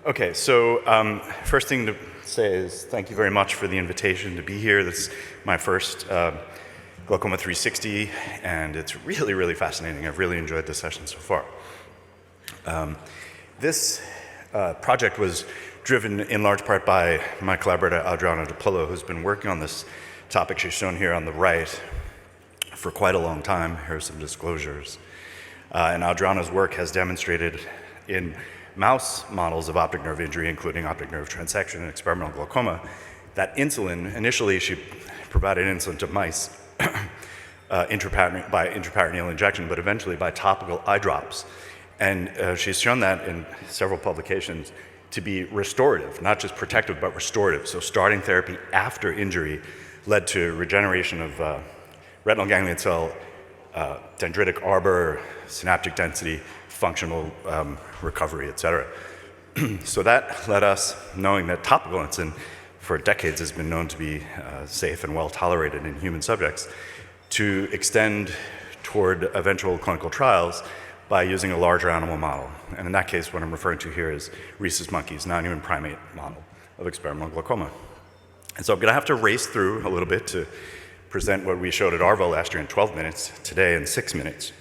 Okay, so first thing to say is thank you very much for the invitation to be here. This is my first Glaucoma 360, and it's really, really fascinating. I've really enjoyed the session so far. This project was driven in large part by my collaborator Adriana DiPillo, who's been working on this topic she's shown here on the right for quite a long time. Here are some disclosures. And Adriana's work has demonstrated in mouse models of optic nerve injury, including optic nerve transection and experimental glaucoma, that insulin, initially she provided insulin to mice by intraperitoneal injection, but eventually by topical eye drops. And she's shown that in several publications to be restorative, not just protective, but restorative. So starting therapy after injury led to regeneration of retinal ganglion cell, dendritic arbor, synaptic density, functional recovery, et cetera. So that led us, knowing that topical insulin for decades has been known to be safe and well tolerated in human subjects, to extend toward eventual clinical trials by using a larger animal model. And in that case, what I'm referring to here is rhesus monkeys, non-human primate model of experimental glaucoma. And so I'm gonna have to race through a little bit to present what we showed at ARVO last year in 12 minutes, today in 6 minutes.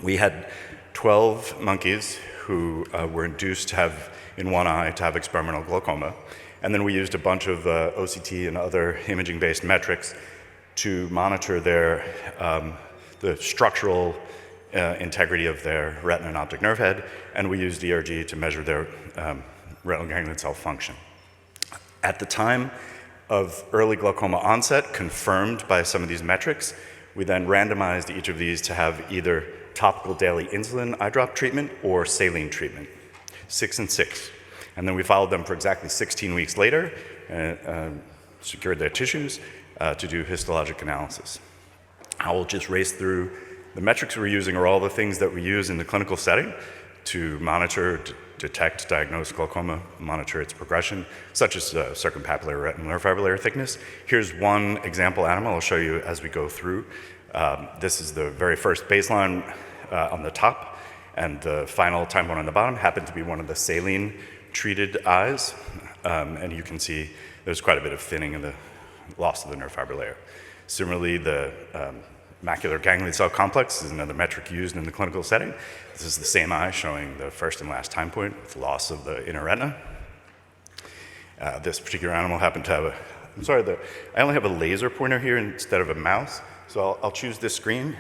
We had 12 monkeys who were induced to have, in one eye, to have experimental glaucoma. And then we used a bunch of OCT and other imaging-based metrics to monitor their, the structural integrity of their retina and optic nerve head, and we used ERG to measure their retinal ganglion cell function. At the time of early glaucoma onset, confirmed by some of these metrics, we then randomized each of these to have either topical daily insulin eye drop treatment or saline treatment, 6 and 6. And then we followed them for exactly 16 weeks later, secured their tissues to do histologic analysis. I will just race through the metrics we're using are all the things that we use in the clinical setting to monitor, detect, diagnose glaucoma, monitor its progression, such as circumpapillary retinal neurofibrillary thickness. Here's one example animal I'll show you as we go through. This is the very first baseline on the top, and the final time point on the bottom happened to be one of the saline-treated eyes, and you can see there's quite a bit of thinning in the loss of the neurofibril layer. Similarly, the macular ganglion cell complex is another metric used in the clinical setting. This is the same eye showing the first and last time point with loss of the inner retina. This particular animal happened to have I only have a laser pointer here instead of a mouse, so I'll choose this screen.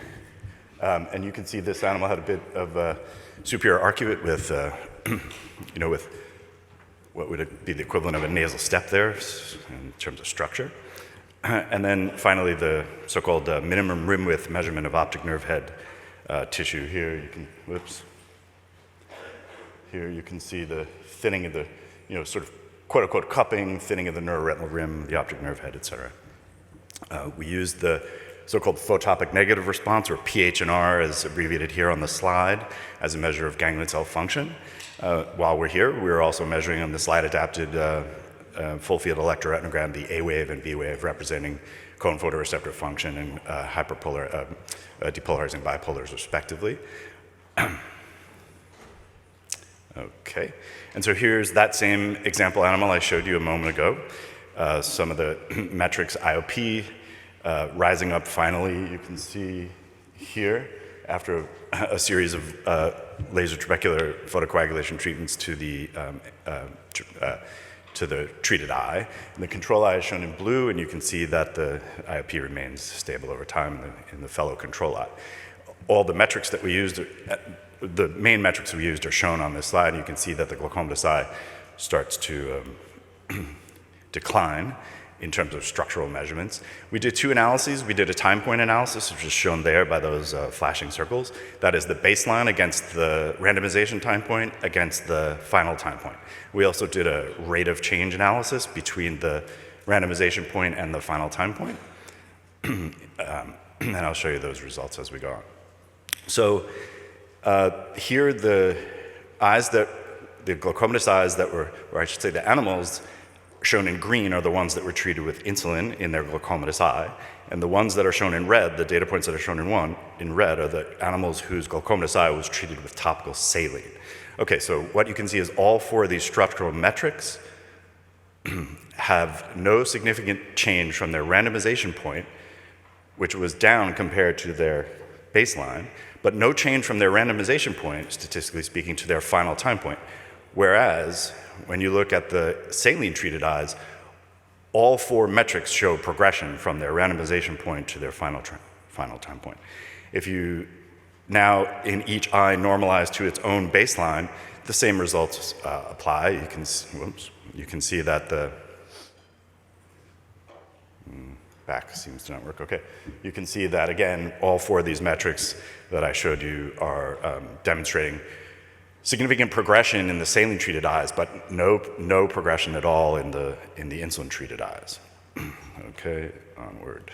And you can see this animal had a bit of superior arcuate with, with what would be the equivalent of a nasal step there in terms of structure. And then finally, the so-called minimum rim width measurement of optic nerve head tissue. Here you can, Here you can see the thinning of the, sort of quote-unquote cupping, thinning of the neuroretinal rim, the optic nerve head, et cetera. We used the so-called photopic negative response, or PH&R, as abbreviated here on the slide, as a measure of ganglion cell function. While we're here, we're also measuring on the slide-adapted full field electroretinogram, the A wave and B wave, representing cone photoreceptor function and depolarizing bipolars, respectively. Okay, and so here's that same example animal I showed you a moment ago. Some of the metrics, IOP, rising up finally, you can see here, after a series of laser trabecular photocoagulation treatments to the treated eye. And the control eye is shown in blue, and you can see that the IOP remains stable over time in the fellow control eye. All the metrics that we used, the main metrics we used are shown on this slide. You can see that the glaucomatous eye starts to decline in terms of structural measurements. We did 2 analyses. We did a time point analysis, which is shown there by those flashing circles. That is the baseline against the randomization time point against the final time point. We also did a rate of change analysis between the randomization point and the final time point. And I'll show you those results as we go on. So here the glaucomatous eyes that were, or I should say the animals shown in green are the ones that were treated with insulin in their glaucomatous eye, and the ones that are shown in red, the data points that are shown in red, are the animals whose glaucomatous eye was treated with topical saline. Okay, so what you can see is all 4 of these structural metrics have no significant change from their randomization point, which was down compared to their baseline, but no change from their randomization point, statistically speaking, to their final time point. Whereas, when you look at the saline-treated eyes, all 4 metrics show progression from their randomization point to their final time point. If you now, in each eye, normalize to its own baseline, the same results apply. You can see that the back seems to not work. Okay. You can see that, again, all 4 of these metrics that I showed you are demonstrating significant progression in the saline-treated eyes, but no progression at all in the insulin-treated eyes. Okay, onward.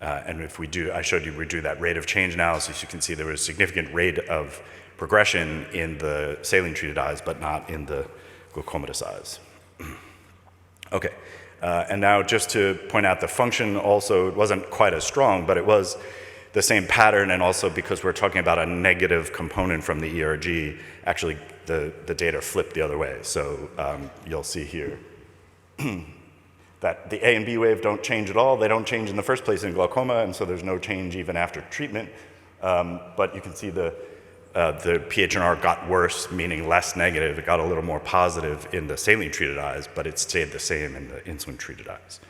And if we do, I showed you we do that rate of change analysis, you can see there was a significant rate of progression in the saline-treated eyes, but not in the glaucomatous eyes. Okay, and now just to point out the function also, it wasn't quite as strong, but it was the same pattern, and also because we're talking about a negative component from the ERG, actually the data flipped the other way. So you'll see here that the A and B wave don't change at all. They don't change in the first place in glaucoma, and so there's no change even after treatment. But you can see the PHNR got worse, meaning less negative. It got a little more positive in the saline-treated eyes, but it stayed the same in the insulin-treated eyes.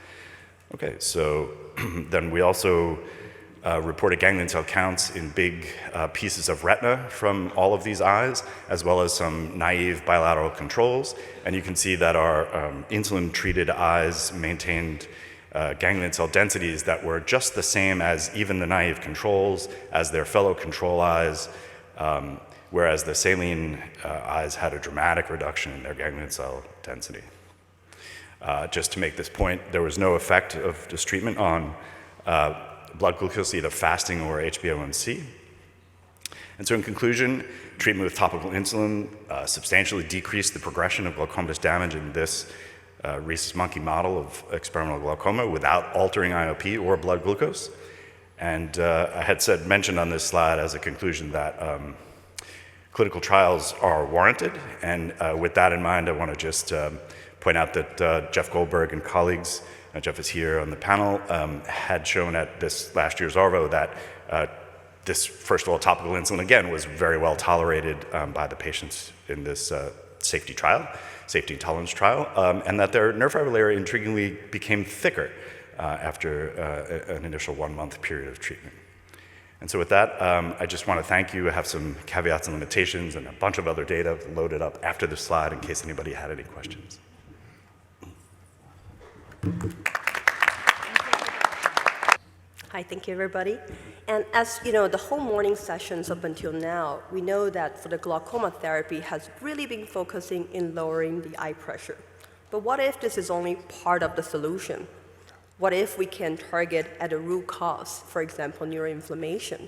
Okay, so then we also reported ganglion cell counts in big pieces of retina from all of these eyes, as well as some naive bilateral controls. And you can see that our insulin-treated eyes maintained ganglion cell densities that were just the same as even the naive controls, as their fellow control eyes, whereas the saline eyes had a dramatic reduction in their ganglion cell density. Just to make this point, there was no effect of this treatment on blood glucose, either fasting or HbA1c. And so in conclusion, treatment with topical insulin substantially decreased the progression of glaucomatous damage in this rhesus monkey model of experimental glaucoma without altering IOP or blood glucose. And I had mentioned on this slide as a conclusion that clinical trials are warranted. And with that in mind, I want to just point out that Jeff Goldberg and colleagues, Jeff is here on the panel, had shown at this last year's ARVO that this, first of all, topical insulin, again, was very well tolerated by the patients in this safety and tolerance trial, and that their nerve fiber layer intriguingly became thicker after an initial 1-month period of treatment. And so with that, I just want to thank you. I have some caveats and limitations and a bunch of other data loaded up after this slide in case anybody had any questions. Hi, thank you, everybody. And as you know, the whole morning sessions up until now, we know that for the glaucoma therapy has really been focusing in lowering the eye pressure. But what if this is only part of the solution? What if we can target at a root cause, for example, neuroinflammation?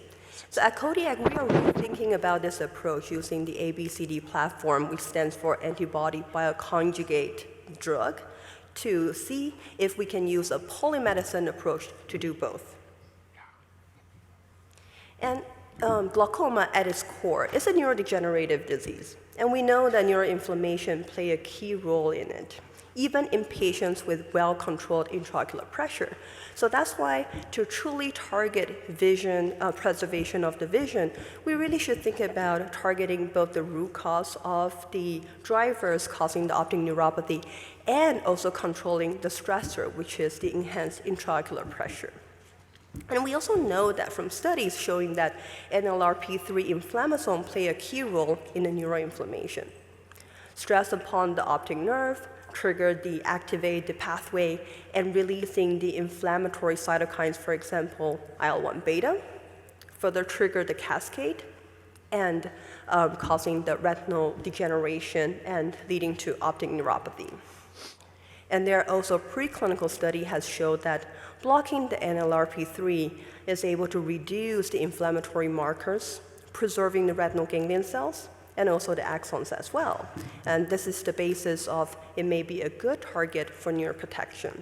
So at Kodiak, we are really thinking about this approach using the ABCD platform, which stands for antibody bioconjugate drug, to see if we can use a polymedicine approach to do both. And glaucoma at its core is a neurodegenerative disease. And we know that neuroinflammation plays a key role in it, even in patients with well-controlled intraocular pressure. So that's why to truly target vision, preservation of the vision, we really should think about targeting both the root cause of the drivers causing the optic neuropathy and also controlling the stressor, which is the enhanced intraocular pressure. And we also know that from studies showing that NLRP3 inflammasome play a key role in the neuroinflammation. Stress upon the optic nerve activate the pathway and releasing the inflammatory cytokines, for example, IL-1 beta, further trigger the cascade and causing the retinal degeneration and leading to optic neuropathy. And there also preclinical study has showed that blocking the NLRP3 is able to reduce the inflammatory markers, preserving the retinal ganglion cells, and also the axons as well. And this is the basis of it may be a good target for neuroprotection.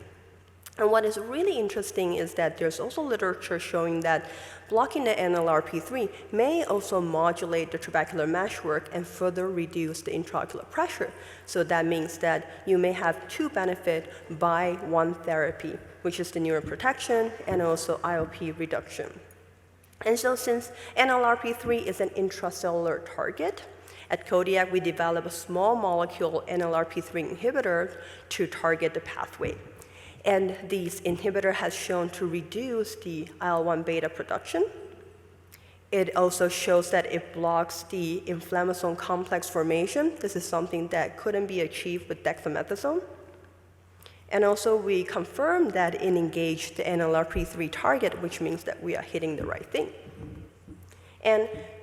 And what is really interesting is that there's also literature showing that blocking the NLRP3 may also modulate the trabecular meshwork and further reduce the intraocular pressure. So that means that you may have two benefits by one therapy, which is the neuroprotection and also IOP reduction. And so since NLRP3 is an intracellular target, at Kodiak we developed a small molecule NLRP3 inhibitor to target the pathway. And this inhibitor has shown to reduce the IL-1 beta production. It also shows that it blocks the inflammasome complex formation. This is something that couldn't be achieved with dexamethasone. And also we confirmed that it engaged the NLRP3 target, which means that we are hitting the right thing.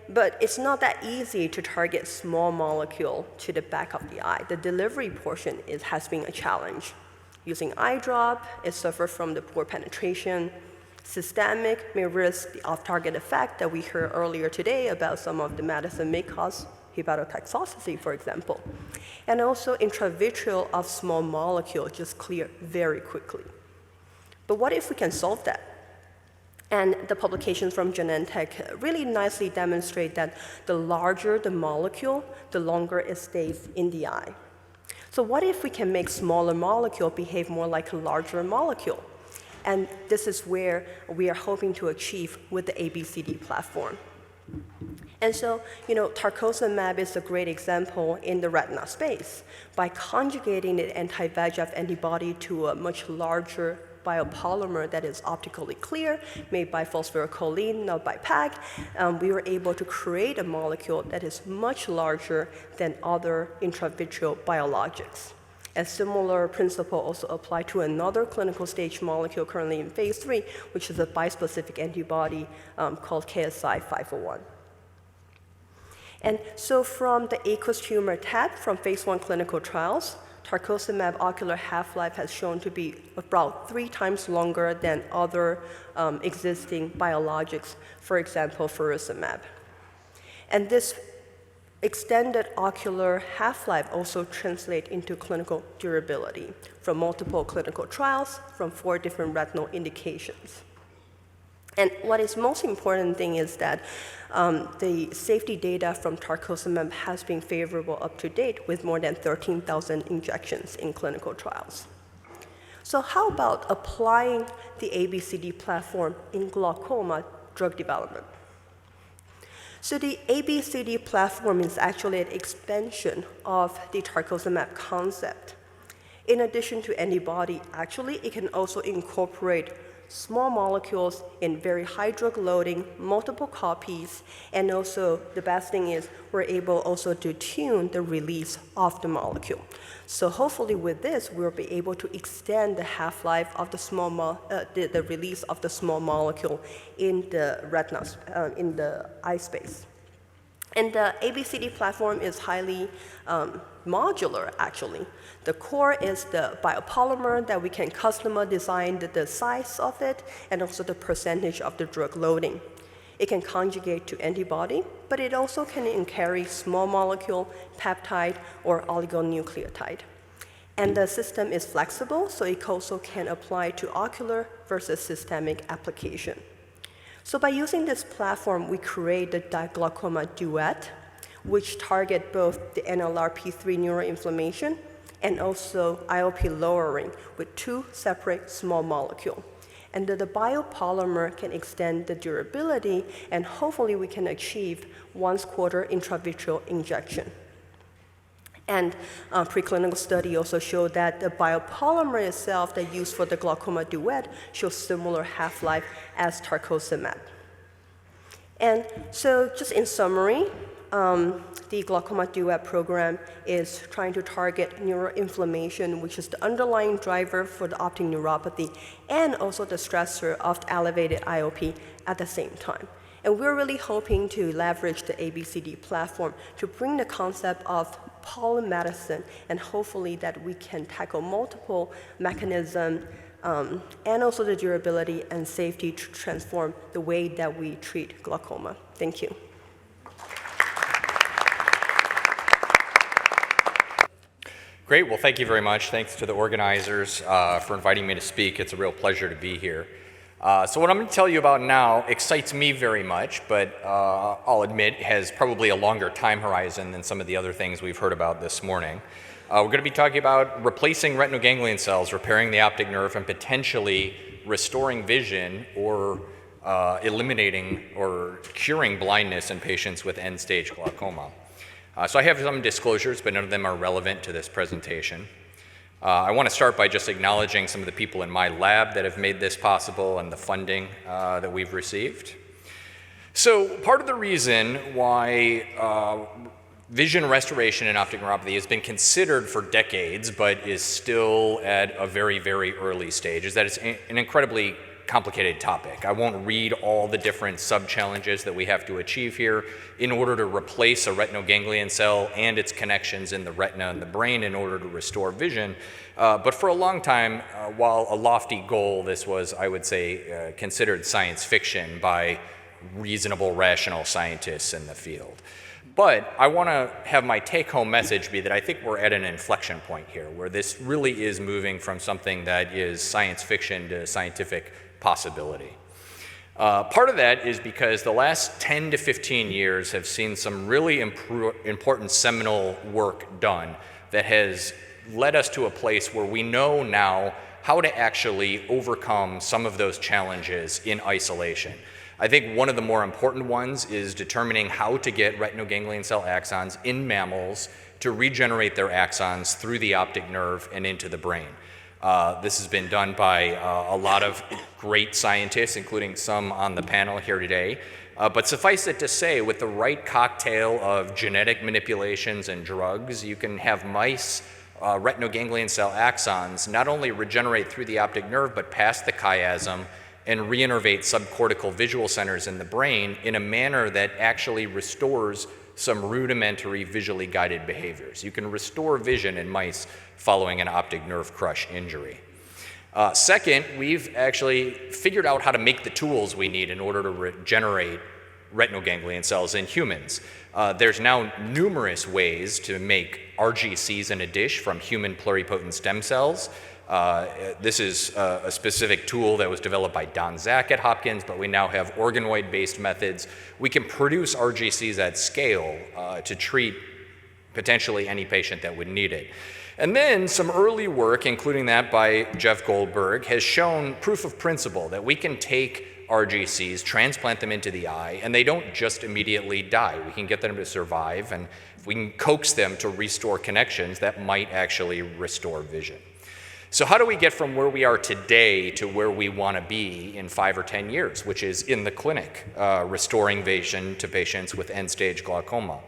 But it's not that easy to target small molecule to the back of the eye. The delivery portion has been a challenge. Using eye drop, it suffers from the poor penetration. Systemic may risk the off-target effect that we heard earlier today about some of the medicine may cause hepatotoxicity, for example. And also intravitreal of small molecule just clear very quickly. But what if we can solve that? And the publications from Genentech really nicely demonstrate that the larger the molecule, the longer it stays in the eye. So what if we can make smaller molecule behave more like a larger molecule? And this is where we are hoping to achieve with the ABCD platform. And so, tarcocimab is a great example in the retina space. By conjugating the anti-VEGF antibody to a much larger biopolymer that is optically clear, made by phosphoryl not by PAG, we were able to create a molecule that is much larger than other intravitreal biologics. A similar principle also applied to another clinical stage molecule currently in phase 3, which is a bispecific antibody called KSI-501. And so from the aqueous humor TAT from phase 1 clinical trials, tarcocimab ocular half-life has shown to be about 3 times longer than other existing biologics, for example, faricimab. And this extended ocular half-life also translates into clinical durability from multiple clinical trials from 4 different retinal indications. And what is most important thing is that the safety data from tarcocimab has been favorable up to date with more than 13,000 injections in clinical trials. So how about applying the ABCD platform in glaucoma drug development? So the ABCD platform is actually an expansion of the tarcocimab concept. In addition to antibody, actually, it can also incorporate small molecules in very high drug loading, multiple copies, and also the best thing is we're able also to tune the release of the molecule. So hopefully with this, we'll be able to extend the half-life of the release of the small molecule in the retina, in the eye space. And the ABCD platform is highly modular, actually. The core is the biopolymer that we can custom design the size of it and also the percentage of the drug loading. It can conjugate to antibody, but it also can carry small molecule, peptide, or oligonucleotide. And the system is flexible, so it also can apply to ocular versus systemic application. So by using this platform, we create the glaucoma duet, which target both the NLRP3 neuroinflammation and also IOP lowering with 2 separate small molecules. And the biopolymer can extend the durability, and hopefully we can achieve once-quarter intravitreal injection. And preclinical study also showed that the biopolymer itself that used for the glaucoma duet shows similar half-life as tarcocimab. And so just in summary, the glaucoma duet program is trying to target neuroinflammation, which is the underlying driver for the optic neuropathy, and also the stressor of the elevated IOP at the same time. And we're really hoping to leverage the ABCD platform to bring the concept of polymedicine, and hopefully that we can tackle multiple mechanisms and also the durability and safety to transform the way that we treat glaucoma. Thank you. Great. Well, thank you very much. Thanks to the organizers for inviting me to speak. It's a real pleasure to be here. So what I'm going to tell you about now excites me very much, but I'll admit has probably a longer time horizon than some of the other things we've heard about this morning. We're going to be talking about replacing retinal ganglion cells, repairing the optic nerve, and potentially restoring vision or eliminating or curing blindness in patients with end-stage glaucoma. So I have some disclosures, but none of them are relevant to this presentation. I want to start by just acknowledging some of the people in my lab that have made this possible and the funding that we've received. So part of the reason why vision restoration in optic neuropathy has been considered for decades, but is still at a very, very early stage, is that it's an incredibly complicated topic. I won't read all the different sub-challenges that we have to achieve here in order to replace a retinal ganglion cell and its connections in the retina and the brain in order to restore vision. But for a long time, while a lofty goal, this was, I would say, considered science fiction by reasonable, rational scientists in the field. But I want to have my take-home message be that I think we're at an inflection point here, where this really is moving from something that is science fiction to scientific possibility. Part of that is because the last 10 to 15 years have seen some really important seminal work done that has led us to a place where we know now how to actually overcome some of those challenges in isolation. I think one of the more important ones is determining how to get retinal ganglion cell axons in mammals to regenerate their axons through the optic nerve and into the brain. This has been done by a lot of great scientists, including some on the panel here today. But suffice it to say, with the right cocktail of genetic manipulations and drugs, you can have mice retinal ganglion cell axons not only regenerate through the optic nerve, but past the chiasm and reinnervate subcortical visual centers in the brain in a manner that actually restores some rudimentary visually guided behaviors. You can restore vision in mice following an optic nerve crush injury. Second, we've actually figured out how to make the tools we need in order to regenerate retinal ganglion cells in humans. There's now numerous ways to make RGCs in a dish from human pluripotent stem cells. This is a specific tool that was developed by Don Zak at Hopkins, but we now have organoid-based methods. We can produce RGCs at scale to treat potentially any patient that would need it. And then some early work, including that by Jeff Goldberg, has shown proof of principle that we can take RGCs, transplant them into the eye, and they don't just immediately die. We can get them to survive, and if we can coax them to restore connections, that might actually restore vision. So how do we get from where we are today to where we want to be in 5 or 10 years, which is in the clinic, restoring vision to patients with end-stage glaucoma?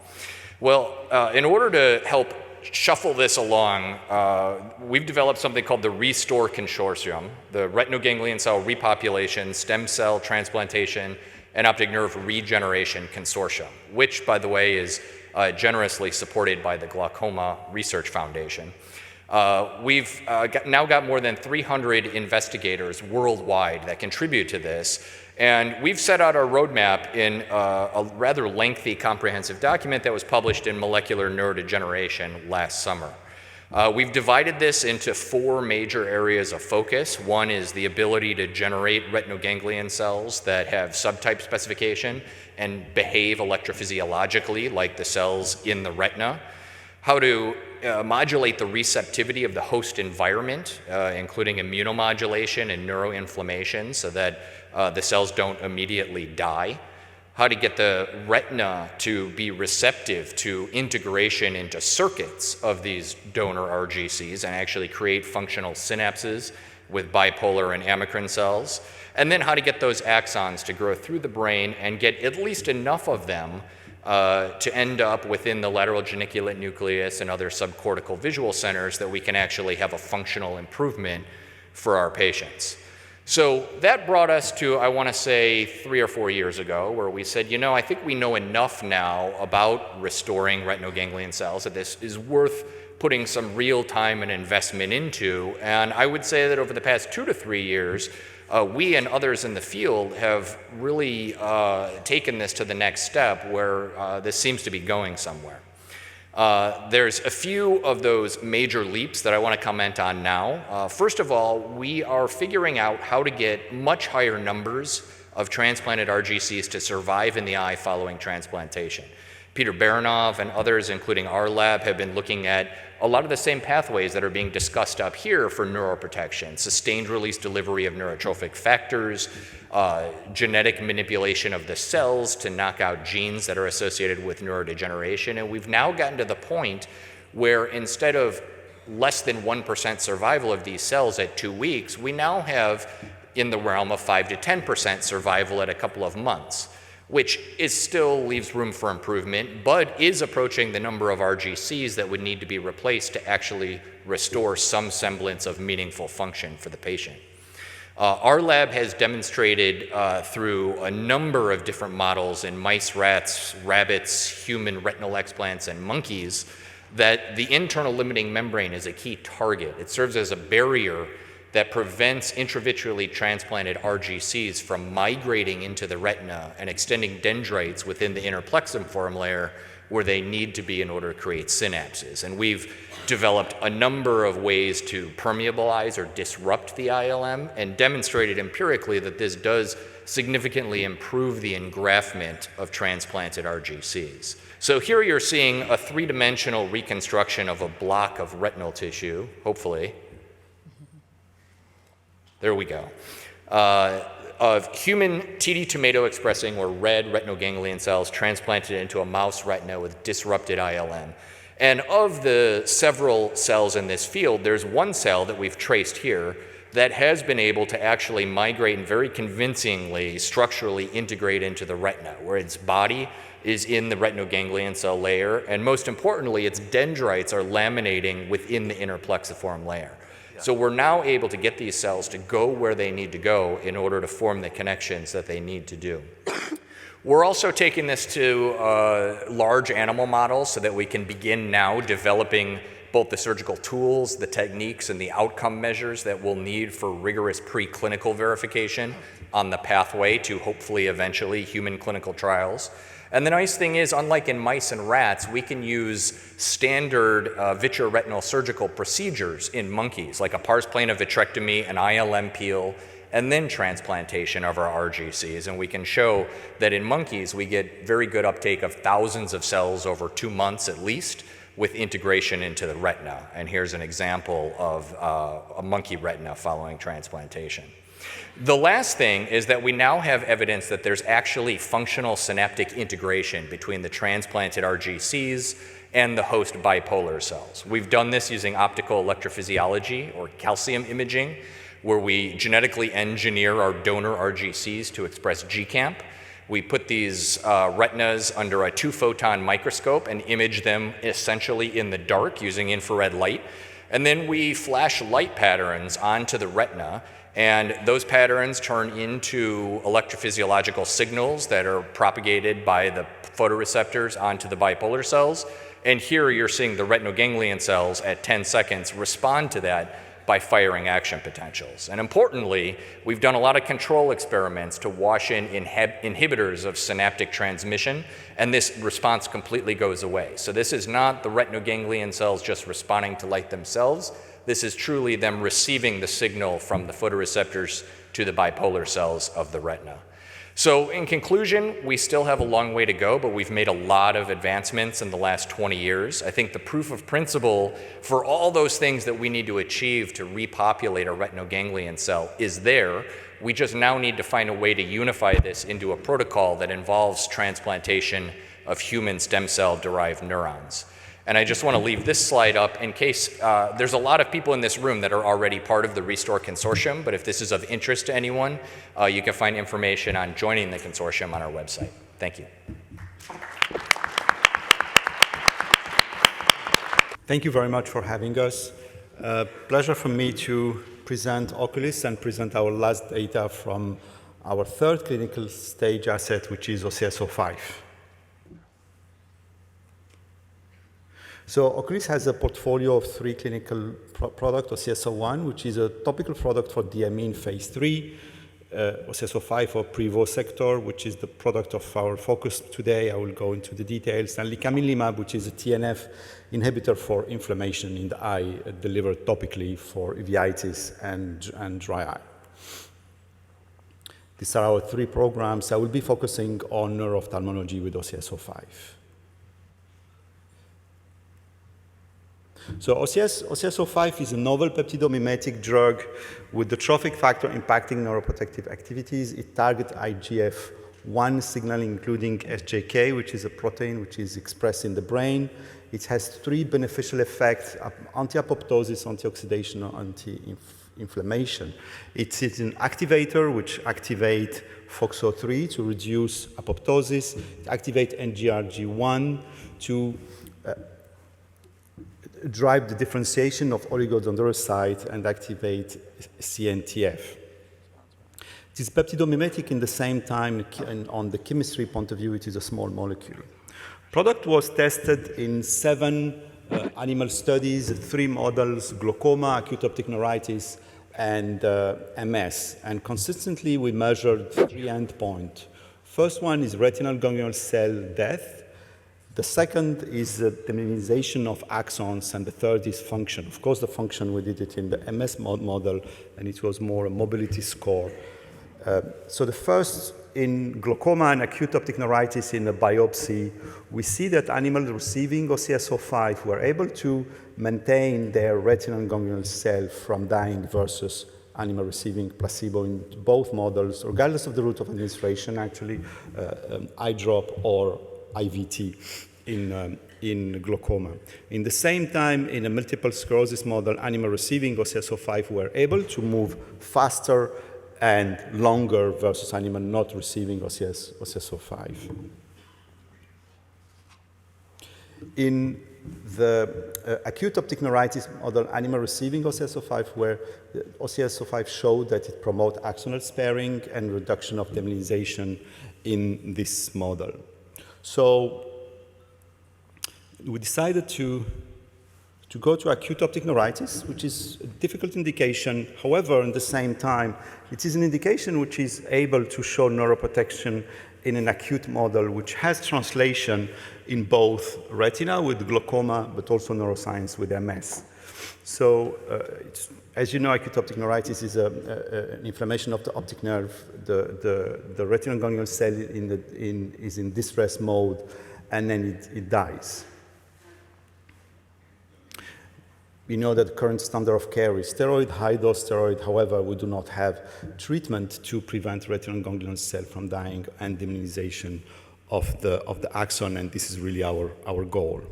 Well, in order to help shuffle this along, we've developed something called the RESTORE Consortium, the Retinal Ganglion Cell Repopulation, Stem Cell Transplantation, and Optic Nerve Regeneration Consortium, which, by the way, is generously supported by the Glaucoma Research Foundation. We've now got more than 300 investigators worldwide that contribute to this, and we've set out our roadmap in a rather lengthy comprehensive document that was published in Molecular Neurodegeneration last summer. We've divided this into 4 major areas of focus. One is the ability to generate retinal ganglion cells that have subtype specification and behave electrophysiologically like the cells in the retina. How to modulate the receptivity of the host environment, including immunomodulation and neuroinflammation so that the cells don't immediately die. How to get the retina to be receptive to integration into circuits of these donor RGCs and actually create functional synapses with bipolar and amacrine cells. And then how to get those axons to grow through the brain and get at least enough of them to end up within the lateral geniculate nucleus and other subcortical visual centers that we can actually have a functional improvement for our patients. So that brought us to, I want to say, 3 or 4 years ago, where we said, you know, I think we know enough now about restoring retinal ganglion cells that this is worth putting some real time and investment into. And I would say that over the past 2 to 3 years, we and others in the field have really taken this to the next step where this seems to be going somewhere. There's a few of those major leaps that I want to comment on now. First of all, we are figuring out how to get much higher numbers of transplanted RGCs to survive in the eye following transplantation. Peter Baranov and others, including our lab, have been looking at a lot of the same pathways that are being discussed up here for neuroprotection: sustained release delivery of neurotrophic factors, genetic manipulation of the cells to knock out genes that are associated with neurodegeneration. And we've now gotten to the point where instead of less than 1% survival of these cells at 2 weeks, we now have in the realm of 5 to 10% survival at a couple of months, which still leaves room for improvement, but is approaching the number of RGCs that would need to be replaced to actually restore some semblance of meaningful function for the patient. Our lab has demonstrated through a number of different models in mice, rats, rabbits, human retinal explants, and monkeys that the internal limiting membrane is a key target. It serves as a barrier that prevents intravitreally transplanted RGCs from migrating into the retina and extending dendrites within the inner plexiform layer where they need to be in order to create synapses. And we've developed a number of ways to permeabilize or disrupt the ILM and demonstrated empirically that this does significantly improve the engraftment of transplanted RGCs. So here you're seeing a three-dimensional reconstruction of a block of retinal tissue, hopefully. There we go. Of human TD tomato expressing or red retinal ganglion cells transplanted into a mouse retina with disrupted ILM. And of the several cells in this field, there's one cell that we've traced here that has been able to actually migrate and very convincingly structurally integrate into the retina, where its body is in the retinal ganglion cell layer, and most importantly, its dendrites are laminating within the inner plexiform layer. So we're now able to get these cells to go where they need to go in order to form the connections that they need to do. We're also taking this to large animal models so that we can begin now developing both the surgical tools, the techniques, and the outcome measures that we'll need for rigorous preclinical verification on the pathway to hopefully eventually human clinical trials. And the nice thing is, unlike in mice and rats, we can use standard vitreoretinal surgical procedures in monkeys, like a pars plana vitrectomy, an ILM peel, and then transplantation of our RGCs. And we can show that in monkeys, we get very good uptake of thousands of cells over 2 months at least, with integration into the retina. And here's an example of a monkey retina following transplantation. The last thing is that we now have evidence that there's actually functional synaptic integration between the transplanted RGCs and the host bipolar cells. We've done this using optical electrophysiology or calcium imaging, where we genetically engineer our donor RGCs to express GCAMP. We put these retinas under a 2-photon microscope and image them essentially in the dark using infrared light. And then we flash light patterns onto the retina, and those patterns turn into electrophysiological signals that are propagated by the photoreceptors onto the bipolar cells. And here you're seeing the retinal ganglion cells at 10 seconds respond to that by firing action potentials. And importantly, we've done a lot of control experiments to wash in inhibitors of synaptic transmission, and this response completely goes away. So this is not the retinal ganglion cells just responding to light themselves. This is truly them receiving the signal from the photoreceptors to the bipolar cells of the retina. So in conclusion, we still have a long way to go, but we've made a lot of advancements in the last 20 years. I think the proof of principle for all those things that we need to achieve to repopulate a retinal ganglion cell is there. We just now need to find a way to unify this into a protocol that involves transplantation of human stem cell-derived neurons. And I just want to leave this slide up in case there's a lot of people in this room that are already part of the RESTORE Consortium, but if this is of interest to anyone, you can find information on joining the consortium on our website. Thank you. Thank you very much for having us. Pleasure for me to present Oculis and present our last data from our third clinical stage asset, which is OCS-05. So Oculis has a portfolio of 3 clinical products, OCS-01, which is a topical product for DME in phase 3, OCS05 or Privosegtor, which is the product of our focus today. I will go into the details. And licaminlimab, which is a TNF inhibitor for inflammation in the eye, delivered topically for uveitis and dry eye. These are our 3 programs. I will be focusing on neuro-ophthalmology with OCS05. So OCS05 is a novel peptidomimetic drug with the trophic factor impacting neuroprotective activities. It targets IGF-1 signaling, including SJK, which is a protein which is expressed in the brain. It has 3 beneficial effects: anti-apoptosis, antioxidation, or anti-inflammation. It is an activator which activates FOXO3 to reduce apoptosis. It activates NGRG1 to drive the differentiation of oligodendrocyte and activate CNTF. It is peptidomimetic in the same time, and on the chemistry point of view, it is a small molecule. Product was tested in 7 animal studies, 3 models: glaucoma, acute optic neuritis, and MS. And consistently, we measured 3 endpoints. First one is retinal ganglion cell death. The second is the demyelinization of axons, and the third is function. Of course, the function, we did it in the MS model, and it was more a mobility score. So the first, in glaucoma and acute optic neuritis in a biopsy, we see that animals receiving OCS05 were able to maintain their retinal ganglion cell from dying versus animal receiving placebo in both models, regardless of the route of administration, actually, eye drop or IVT in glaucoma. In the same time, in a multiple sclerosis model, animal receiving OCS05 were able to move faster and longer versus animal not receiving OCS05. In the acute optic neuritis model, animal receiving OCS05, where OCS05 showed that it promotes axonal sparing and reduction of demyelinization in this model. So we decided to go to acute optic neuritis, which is a difficult indication. However, at the same time, it is an indication which is able to show neuroprotection in an acute model, which has translation in both retina with glaucoma, but also neuroscience with MS. So, as you know, acute optic neuritis is an inflammation of the optic nerve. The retinal ganglion cell is in distress mode, and then it dies. We know that the current standard of care is steroid, high-dose steroid. However, we do not have treatment to prevent retinal ganglion cell from dying and demyelinization of the axon, and this is really our goal.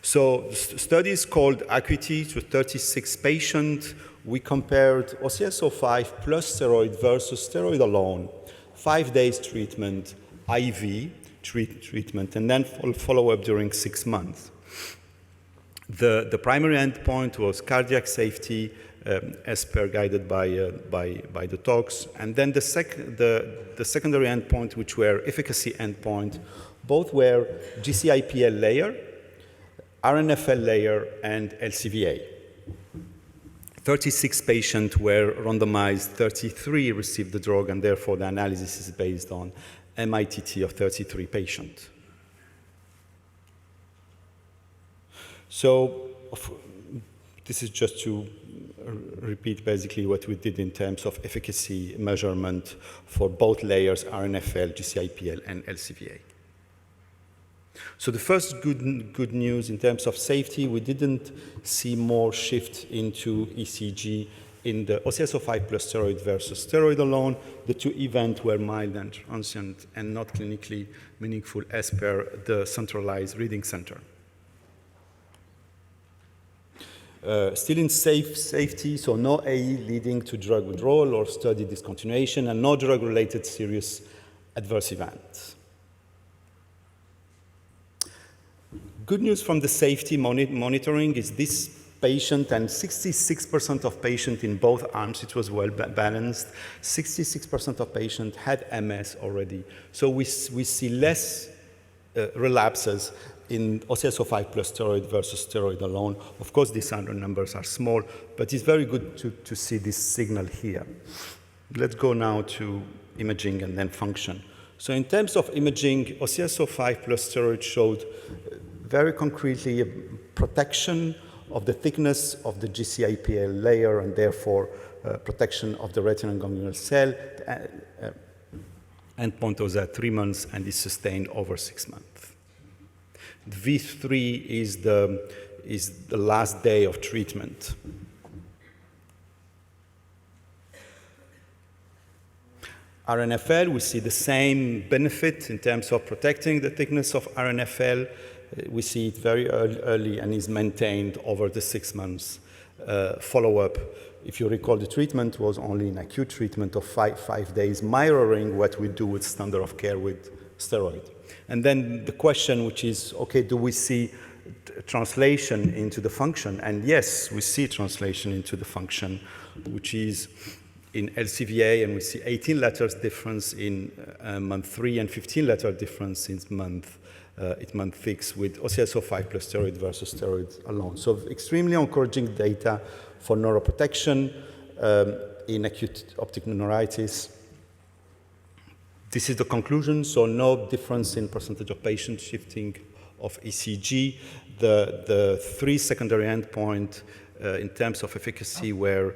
So the study is called Acuity to 36 patients. We compared OCS05 plus steroid versus steroid alone, 5 days treatment, IV treatment, and then follow-up during 6 months. The primary endpoint was cardiac safety, as per guided by the talks, and then the secondary endpoint, which were efficacy endpoint, both were GCIPL layer, RNFL layer, and LCVA. 36 patients were randomized, 33 received the drug, and therefore the analysis is based on MITT of 33 patients. So this is just to repeat basically what we did in terms of efficacy measurement for both layers, RNFL, GCIPL, and LCVA. So the first good news in terms of safety, we didn't see more shift into ECG in the OCS05 plus steroid versus steroid alone. The 2 events were mild and transient and not clinically meaningful as per the centralized reading center. Still in safety, so no AE leading to drug withdrawal or study discontinuation, and no drug-related serious adverse events. Good news from the safety monitoring is this patient, and 66% of patients in both arms, it was well balanced. 66% of patients had MS already. So we see less relapses in OCS05 plus steroid versus steroid alone. Of course, these other numbers are small, but it's very good to see this signal here. Let's go now to imaging and then function. So in terms of imaging, OCS05 plus steroid showed very concretely a protection of the thickness of the GCIPL layer and therefore protection of the retinal ganglion cell. Endpoint was at 3 months and is sustained over 6 months. V3 is the last day of treatment. RNFL, we see the same benefit in terms of protecting the thickness of RNFL. We see it very early and is maintained over the 6 months follow-up. If you recall, the treatment was only an acute treatment of five days, mirroring what we do with standard of care with steroid. And then the question, which is, okay, do we see translation into the function? And yes, we see translation into the function, which is in LCVA, and we see 18 letters difference in month 3 and 15 letter difference in month 6 with OCS05 plus steroid versus steroid alone. So extremely encouraging data for neuroprotection in acute optic neuritis. This is the conclusion, so no difference in percentage of patients shifting of ECG. The 3 secondary endpoints in terms of efficacy were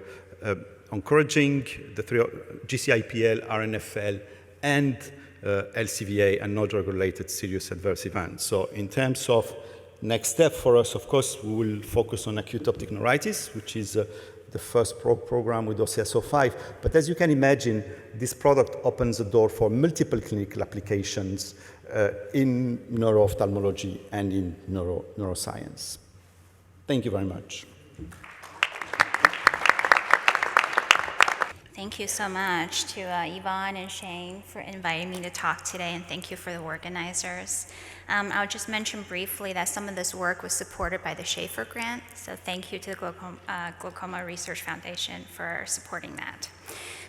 encouraging, the 3 GCIPL, RNFL, and LCVA, and no drug-related serious adverse events. So in terms of next step for us, of course, we will focus on acute optic neuritis, which is the first program with OCS05. But as you can imagine, this product opens the door for multiple clinical applications in neuro-ophthalmology and in neuroscience. Thank you very much. Thank you so much to Yvonne and Shane for inviting me to talk today, and thank you for the organizers. I'll just mention briefly that some of this work was supported by the Schaefer Grant, so thank you to the Glaucoma Research Foundation for supporting that.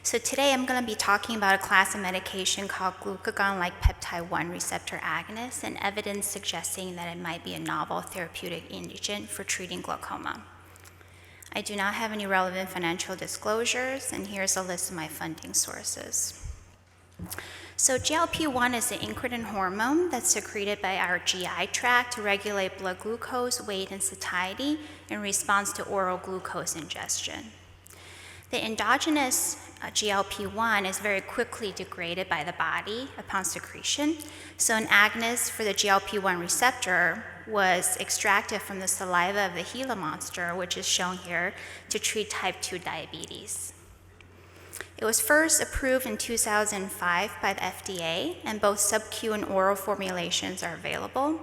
So today I'm going to be talking about a class of medication called glucagon-like peptide 1 receptor agonists and evidence suggesting that it might be a novel therapeutic agent for treating glaucoma. I do not have any relevant financial disclosures, and here's a list of my funding sources. So GLP-1 is an incretin hormone that's secreted by our GI tract to regulate blood glucose, weight, and satiety in response to oral glucose ingestion. The endogenous GLP-1 is very quickly degraded by the body upon secretion, so an agonist for the GLP-1 receptor was extracted from the saliva of the Gila monster, which is shown here, to treat type 2 diabetes. It was first approved in 2005 by the FDA, and both sub-Q and oral formulations are available.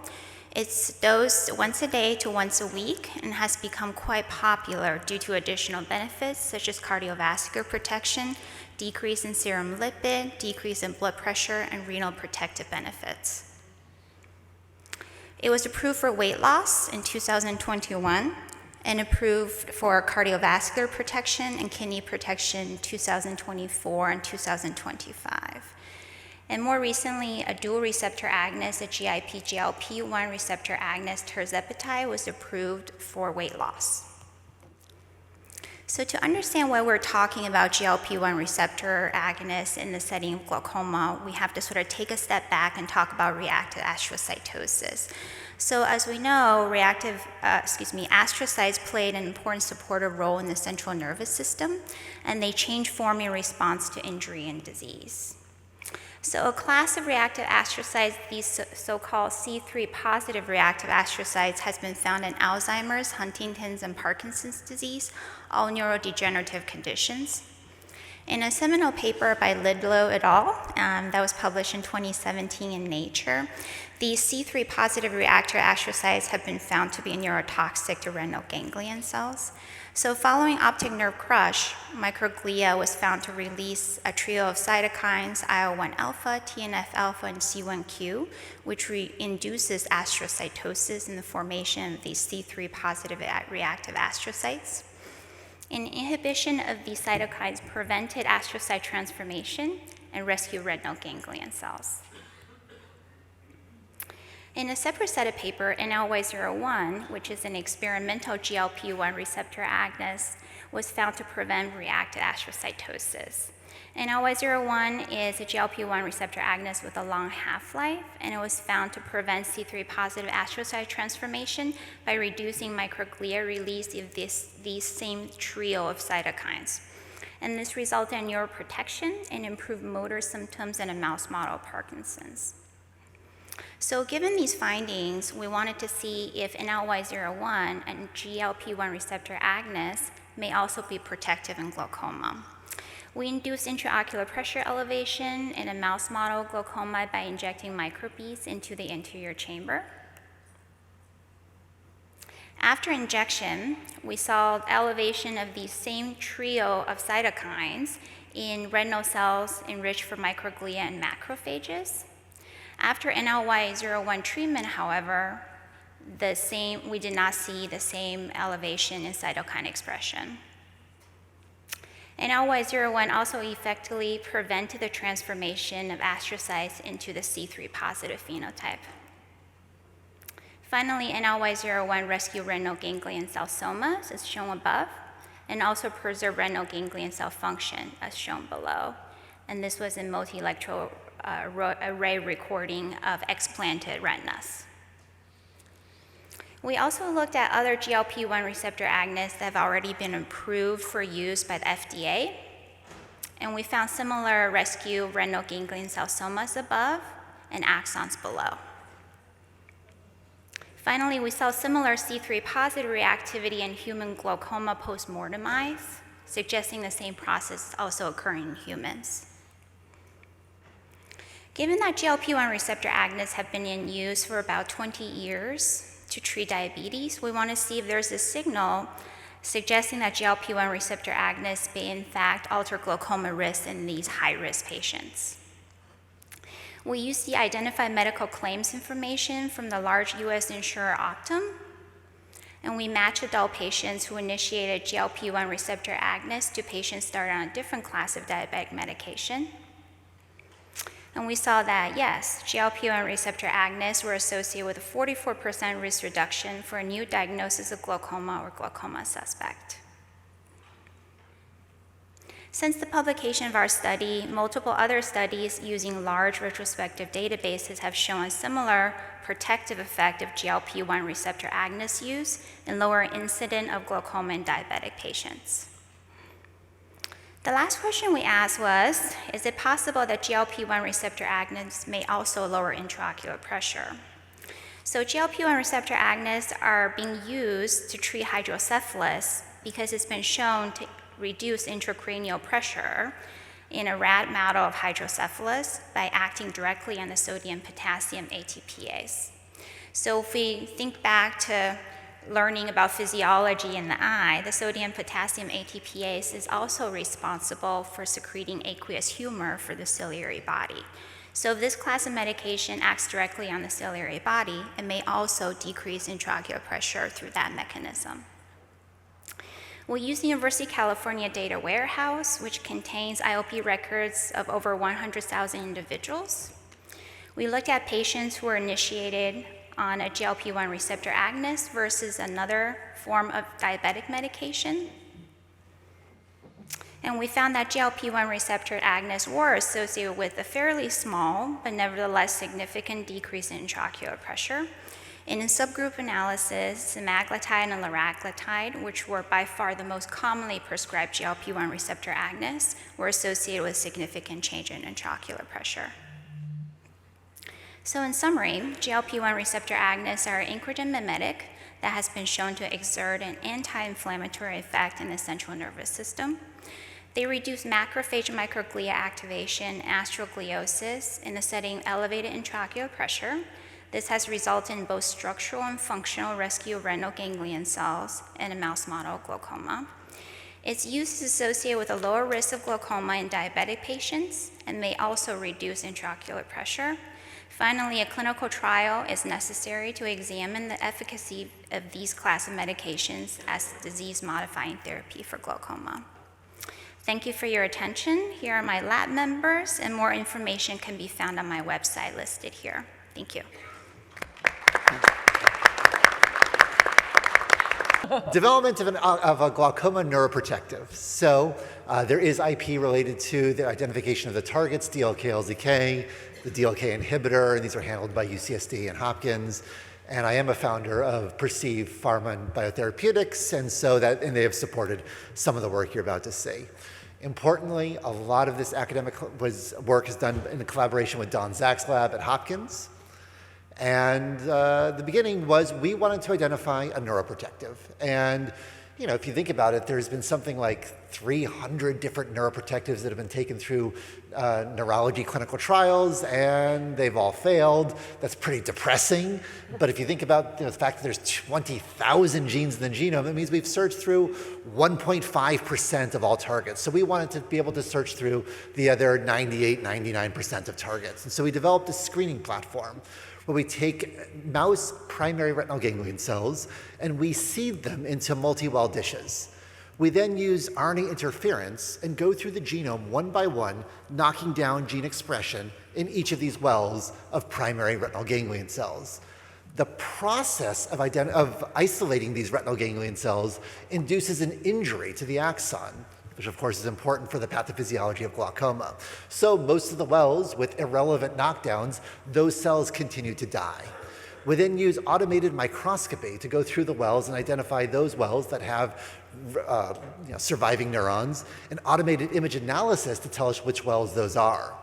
It's dosed once a day to once a week and has become quite popular due to additional benefits such as cardiovascular protection, decrease in serum lipid, decrease in blood pressure, and renal protective benefits. It was approved for weight loss in 2021 and approved for cardiovascular protection and kidney protection in 2024 and 2025. And more recently, a dual receptor agonist, a GIP-GLP-1 receptor agonist, tirzepatide, was approved for weight loss. So to understand why we're talking about GLP-1 receptor agonists in the setting of glaucoma, we have to sort of take a step back and talk about reactive astrocytosis. So as we know, astrocytes played an important supportive role in the central nervous system, and they change form in response to injury and disease. So a class of reactive astrocytes, these so-called C3 positive reactive astrocytes, has been found in Alzheimer's, Huntington's, and Parkinson's disease, all neurodegenerative conditions. In a seminal paper by Lidlow et al. That was published in 2017 in Nature, these C3 positive reactive astrocytes have been found to be neurotoxic to retinal ganglion cells. So following optic nerve crush, microglia was found to release a trio of cytokines, IL-1 alpha, TNF alpha, and C1q, which induces astrocytosis in the formation of these C3 positive reactive astrocytes. And inhibition of these cytokines prevented astrocyte transformation and rescued retinal ganglion cells. In a separate set of paper, NLY01, which is an experimental GLP-1 receptor agonist, was found to prevent reactive astrocytosis. NLY-01 is a GLP-1 receptor agonist with a long half-life, and it was found to prevent C3 positive astrocyte transformation by reducing microglia release of these same trio of cytokines. And this resulted in neuroprotection and improved motor symptoms in a mouse model of Parkinson's. So given these findings, we wanted to see if NLY-01 and GLP-1 receptor agonists may also be protective in glaucoma. We induced intraocular pressure elevation in a mouse model of glaucoma by injecting microbeads into the anterior chamber. After injection, we saw elevation of the same trio of cytokines in retinal cells enriched for microglia and macrophages. After NLY-01 treatment, however, we did not see the same elevation in cytokine expression. NLY-01 also effectively prevented the transformation of astrocytes into the C3 positive phenotype. Finally, NLY-01 rescued retinal ganglion cell somas, as shown above, and also preserved retinal ganglion cell function, as shown below. And this was in multi-electrode array recording of explanted retinas. We also looked at other GLP-1 receptor agonists that have already been approved for use by the FDA, and we found similar rescue retinal ganglion cell somas above and axons below. Finally, we saw similar C3 positive reactivity in human glaucoma post-mortem eyes, suggesting the same process is also occurring in humans. Given that GLP-1 receptor agonists have been in use for about 20 years to treat diabetes, we want to see if there's a signal suggesting that GLP-1 receptor agonists may in fact alter glaucoma risk in these high-risk patients. We used the identified medical claims information from the large US insurer Optum, and we matched adult patients who initiated GLP-1 receptor agonists to patients started on a different class of diabetic medication. And we saw that, yes, GLP-1 receptor agonists were associated with a 44% risk reduction for a new diagnosis of glaucoma or glaucoma suspect. Since the publication of our study, multiple other studies using large retrospective databases have shown a similar protective effect of GLP-1 receptor agonist use in lower incidence of glaucoma in diabetic patients. The last question we asked was, is it possible that GLP-1 receptor agonists may also lower intraocular pressure? So GLP-1 receptor agonists are being used to treat hydrocephalus because it's been shown to reduce intracranial pressure in a rat model of hydrocephalus by acting directly on the sodium-potassium ATPase. So if we think back to learning about physiology in the eye, the sodium-potassium ATPase is also responsible for secreting aqueous humor for the ciliary body. So if this class of medication acts directly on the ciliary body, it may also decrease intraocular pressure through that mechanism. We use the University of California data warehouse, which contains IOP records of over 100,000 individuals. We looked at patients who were initiated on a GLP-1 receptor agonist versus another form of diabetic medication. And we found that GLP-1 receptor agonists were associated with a fairly small, but nevertheless significant decrease in intraocular pressure. And in subgroup analysis, semaglutide and liraglutide, which were by far the most commonly prescribed GLP-1 receptor agonists, were associated with significant change in intraocular pressure. So in summary, GLP-1 receptor agonists are an incretin mimetic that has been shown to exert an anti-inflammatory effect in the central nervous system. They reduce macrophage and microglia activation and astrogliosis in the setting of elevated intraocular pressure. This has resulted in both structural and functional rescue of retinal ganglion cells in a mouse model of glaucoma. Its use is associated with a lower risk of glaucoma in diabetic patients and may also reduce intraocular pressure. Finally, a clinical trial is necessary to examine the efficacy of these class of medications as disease-modifying therapy for glaucoma. Thank you for your attention. Here are my lab members, and more information can be found on my website listed here. Thank you. Development of a glaucoma neuroprotective. So there is IP related to the identification of the targets, DLK, LZK, the DLK inhibitor, and these are handled by UCSD and Hopkins. And I am a founder of Perceive Pharma and Biotherapeutics, and they have supported some of the work you're about to see. Importantly, a lot of this academic work is done in collaboration with Don Zach's lab at Hopkins. And the beginning was we wanted to identify a neuroprotective. And if you think about it, there's been something like 300 different neuroprotectives that have been taken through neurology clinical trials, and they've all failed. That's pretty depressing. But if you think about the fact that there's 20,000 genes in the genome, it means we've searched through 1.5% of all targets. So we wanted to be able to search through the other 98, 99% of targets. And so we developed a screening platform where we take mouse primary retinal ganglion cells and we seed them into multi-well dishes. We then use RNA interference and go through the genome one by one, knocking down gene expression in each of these wells of primary retinal ganglion cells. The process of isolating these retinal ganglion cells induces an injury to the axon, which of course is important for the pathophysiology of glaucoma. So most of the wells with irrelevant knockdowns, those cells continue to die. We then use automated microscopy to go through the wells and identify those wells that have surviving neurons, and automated image analysis to tell us which wells those are.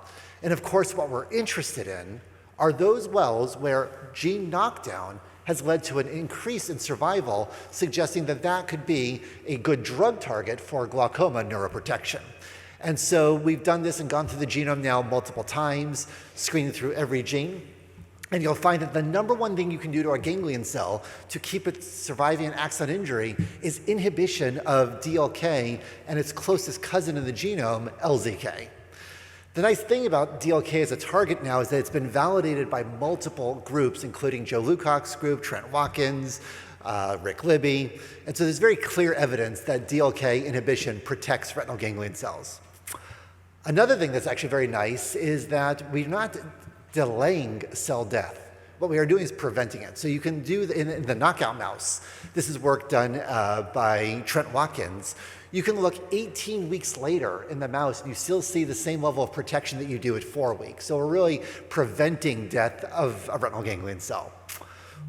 And of course, what we're interested in are those wells where gene knockdown has led to an increase in survival, suggesting that that could be a good drug target for glaucoma neuroprotection. And so we've done this and gone through the genome now multiple times, screening through every gene. And you'll find that the number one thing you can do to a ganglion cell to keep it surviving an axon injury is inhibition of DLK and its closest cousin in the genome, LZK. The nice thing about DLK as a target now is that it's been validated by multiple groups, including Joe Lucock's group, Trent Watkins, Rick Libby. And so there's very clear evidence that DLK inhibition protects retinal ganglion cells. Another thing that's actually very nice is that we're not delaying cell death. What we are doing is preventing it. So you can do in the knockout mouse. This is work done by Trent Watkins. You can look 18 weeks later in the mouse and you still see the same level of protection that you do at 4 weeks. So we're really preventing death of a retinal ganglion cell.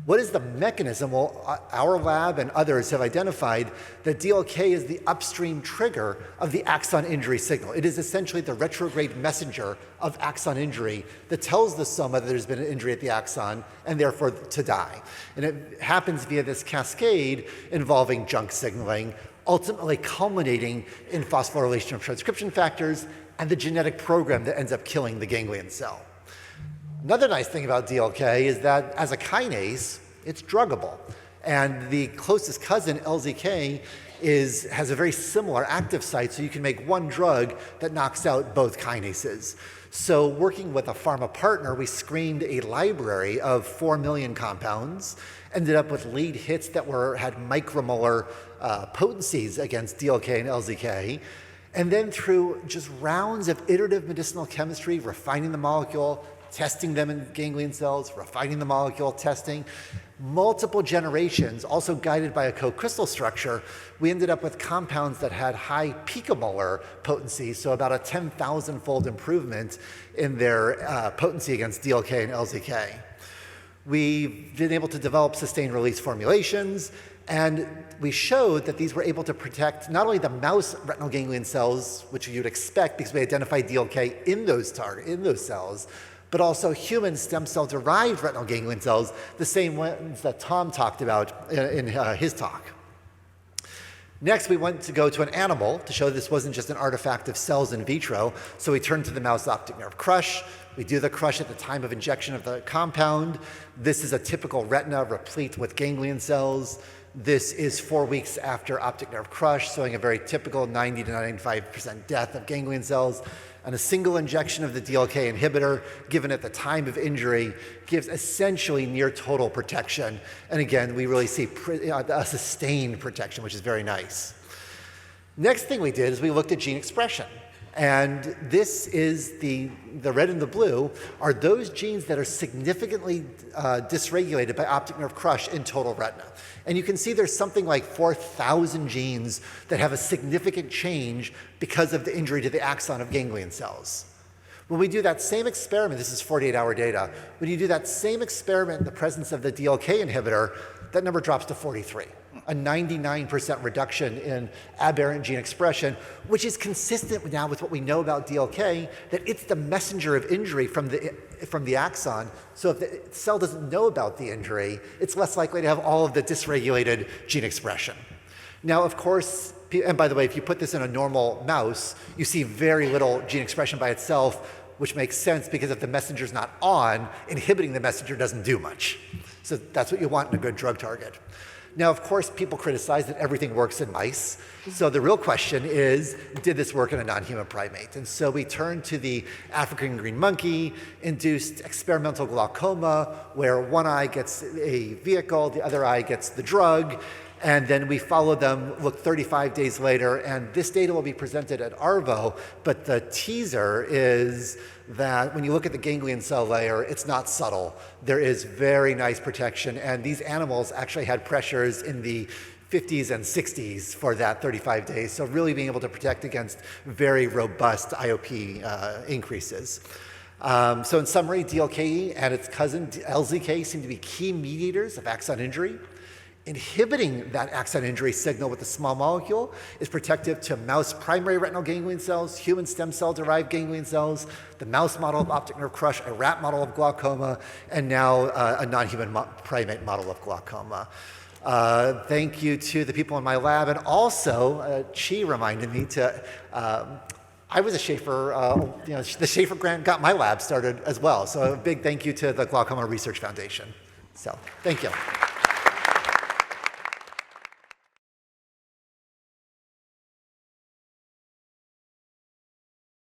What is the mechanism? Well, our lab and others have identified that DLK is the upstream trigger of the axon injury signal. It is essentially the retrograde messenger of axon injury that tells the soma that there's been an injury at the axon and therefore to die. And it happens via this cascade involving junk signaling, ultimately culminating in phosphorylation of transcription factors and the genetic program that ends up killing the ganglion cell. Another nice thing about DLK is that as a it's druggable. And the closest cousin, LZK, has a very similar active site, so you can make one drug that knocks out both kinases. So working with a pharma partner, we screened a library of 4 million compounds, ended up with lead hits that had micromolar potencies against DLK and LZK. And then through just rounds of iterative medicinal chemistry, refining the molecule, testing them in ganglion cells, refining the molecule, testing, multiple generations, also guided by a co-crystal structure, we ended up with compounds that had high picomolar potency, so about a 10,000-fold improvement in their potency against DLK and LZK. We've been able to develop sustained release formulations, and we showed that these were able to protect not only the mouse retinal ganglion cells, which you'd expect because we identified DLK in those cells, but also human stem cell derived retinal ganglion cells, the same ones that Tom talked about in his talk. Next, we went to go to an animal to show this wasn't just an artifact of cells in vitro, so we turned to the mouse optic nerve crush. We do the crush at the time of injection of the compound. This is a typical retina replete with ganglion cells. This is 4 weeks after optic nerve crush, showing a very typical 90 to 95% death of ganglion cells. And a single injection of the DLK inhibitor given at the time of injury gives essentially near total protection. And again, we really see a sustained protection, which is very nice. Next thing we did is we looked at gene expression. And this is the red and the blue are those genes that are significantly dysregulated by optic nerve crush in total retina. And you can see there's something like 4,000 genes that have a significant change because of the injury to the axon of ganglion cells. When we do that same experiment, this is 48-hour data, when you do that same experiment in the presence of the DLK inhibitor, that number drops to 43, a 99% reduction in aberrant gene expression, which is consistent now with what we know about DLK, that it's the messenger of injury from the axon. So if the cell doesn't know about the injury, it's less likely to have all of the dysregulated gene expression. Now, of course, and by the way, if you put this in a normal mouse, you see very little gene expression by itself, which makes sense because if the messenger's not on, inhibiting the messenger doesn't do much. So that's what you want in a good drug target. Now, of course, people criticize that everything works in mice. So the real question is, did this work in a non-human primate? And so we turned to the African green monkey-induced experimental glaucoma, where one eye gets a vehicle, the other eye gets the drug, and then we followed them, look 35 days later, and this data will be presented at ARVO, but the teaser is that when you look at the ganglion cell layer, it's not subtle. There is very nice protection, and these animals actually had pressures in the 50s and 60s for that 35 days, so really being able to protect against very robust IOP increases. So in summary, DLK and its cousin LZK seem to be key mediators of axon injury. Inhibiting that axon injury signal with a small molecule is protective to mouse primary retinal ganglion cells, human stem cell-derived ganglion cells, the mouse model of optic nerve crush, a rat model of glaucoma, and now a non-human primate model of glaucoma. Thank you to the people in my lab, and also Chi reminded me to, I was a Schaefer, the Schaefer grant got my lab started as well, so a big thank you to the Glaucoma Research Foundation. So, thank you.